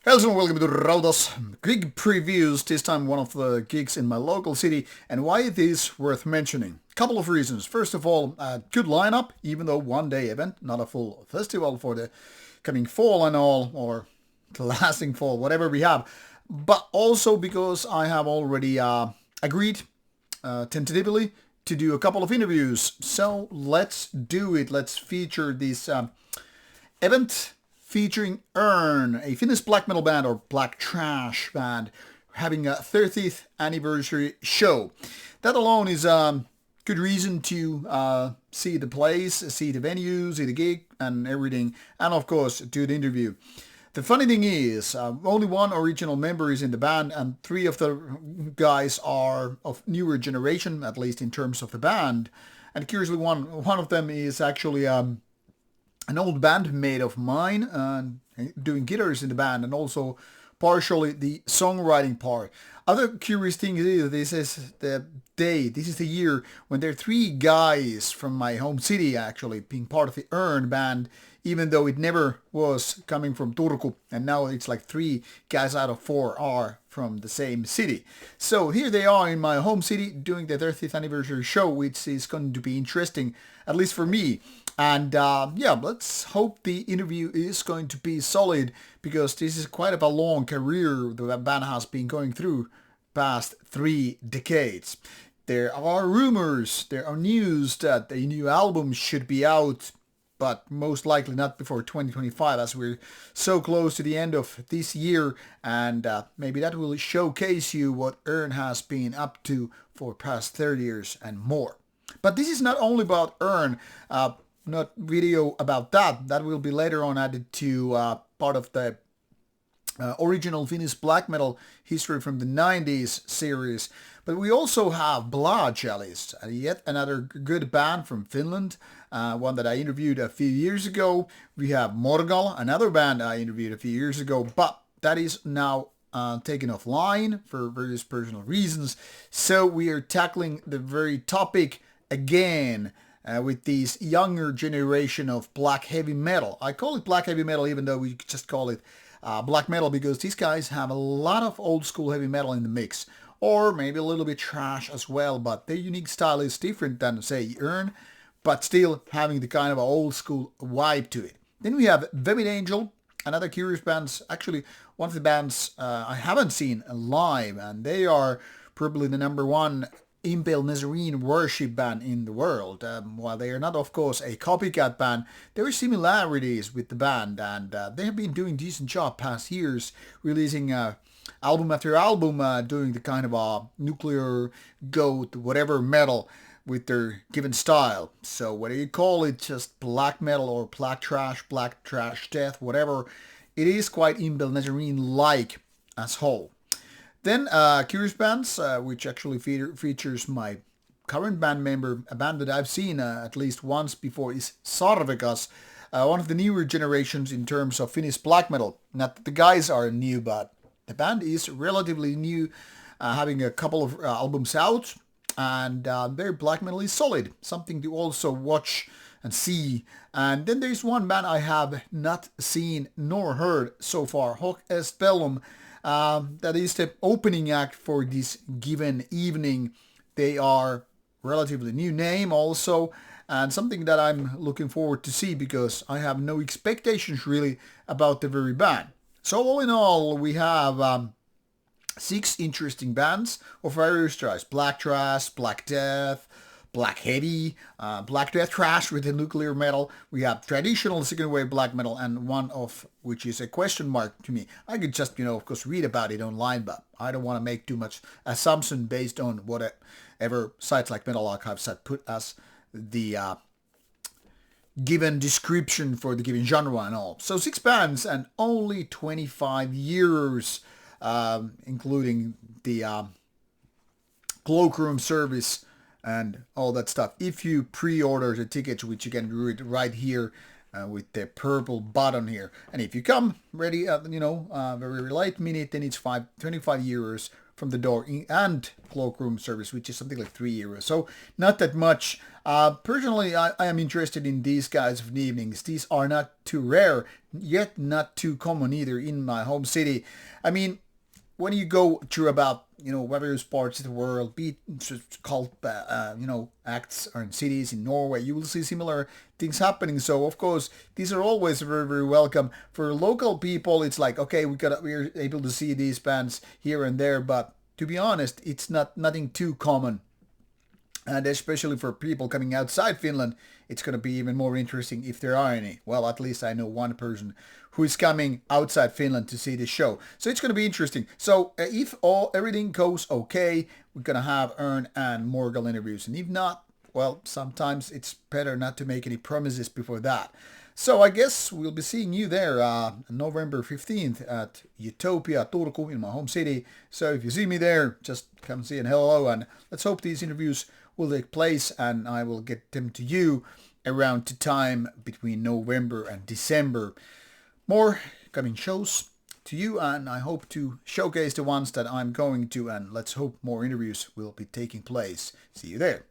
Hello and welcome to Rauta's gig previews, this time one of the gigs in my local city, and why it is worth mentioning. Couple of reasons. First of all, a good lineup, even though one-day event, not a full festival for the coming fall and all, or the lasting fall, whatever we have. But also because I have already agreed tentatively to do a couple of interviews. So let's do it. Let's feature this event featuring Earn, a Finnish black metal band or black trash band, having a 30th anniversary show. That alone is a good reason to see the place, see the venue, see the gig and everything, and of course do the interview. The funny thing is, only one original member is in the band, and three of the guys are of newer generation, at least in terms of the band. And curiously, one of them is actually an old bandmate of mine, doing guitars in the band, and also partially the songwriting part. Other curious thing is this is the year when there are three guys from my home city actually being part of the Earn band, even though it never was coming from Turku, and now it's like three guys out of four are from the same city. So here they are in my home city doing the 30th anniversary show, which is going to be interesting, at least for me. And yeah, let's hope the interview is going to be solid, because this is quite of a long career the band has been going through past 3 decades. There are rumors, there are news that a new album should be out, but most likely not before 2025, as we're so close to the end of this year, and maybe that will showcase you what Earn has been up to for past 30 years and more. But this is not only about Earn, not video about that. That will be later on added to part of the original Finnish black metal history from the 90s series. But we also have Bloodjellies, yet another good band from Finland, one that I interviewed a few years ago. We have Morgal, another band I interviewed a few years ago, but that is now taken offline for various personal reasons. So we are tackling the very topic again, with this younger generation of black heavy metal. I call it black heavy metal even though we just call it black metal, because these guys have a lot of old school heavy metal in the mix, or maybe a little bit trash as well, but their unique style is different than, say, Earn, but still having the kind of old school vibe to it. Then we have Vivid Angel, another curious band, actually one of the bands I haven't seen live, and they are probably the number one Impale Nazarene worship band in the world. While they are not, of course, a copycat band, there are similarities with the band, and they have been doing decent job past years, releasing album after album, doing the kind of nuclear goat, whatever metal with their given style. So whether you call it just black metal or black trash death, whatever, it is quite Impale Nazarene-like as whole. Then Curious Bands, which actually features my current band member, a band that I've seen at least once before, is Sarvekas, one of the newer generations in terms of Finnish black metal. Not that the guys are new, but the band is relatively new, having a couple of albums out, and their black metal is solid, something to also watch and see. And then there's one band I have not seen nor heard so far, Hoc Est Bellum. That is the opening act for this given evening. They are relatively new name also, and something that I'm looking forward to see, because I have no expectations really about the very band. So all in all, we have 6 interesting bands of various styles: black trash, black death, black heavy, black death trash with the nuclear metal. We have traditional second wave black metal, and one of which is a question mark to me. I could just, of course, read about it online, but I don't want to make too much assumption based on whatever sites like Metal Archives have put as the given description for the given genre and all. So 6 bands and only 25 years, including the cloakroom service and all that stuff. If you pre-order the tickets, which you can do it right here with the purple button here, and if you come ready, very late minute, then it's 25 euros from the door and cloakroom service, which is something like €3. So not that much. Personally, I am interested in these kinds of evenings. These are not too rare, yet not too common either in my home city. I mean, when you go through about various parts of the world, be it cult acts or in cities in Norway, you will see similar things happening. So of course these are always very, very welcome. For local people, it's like, okay, we're able to see these bands here and there, but to be honest, it's nothing too common. And especially for people coming outside Finland, it's going to be even more interesting if there are any. Well, at least I know one person who is coming outside Finland to see the show. So it's going to be interesting. So if everything goes okay, we're going to have Ern and Morgal interviews. And if not, well, sometimes it's better not to make any promises before that. So I guess we'll be seeing you there November 15th at Utopia Turku in my home city. So if you see me there, just come say hello, and let's hope these interviews will take place and I will get them to you around the time between November and December. More coming shows to you, and I hope to showcase the ones that I'm going to, and let's hope more interviews will be taking place. See you there.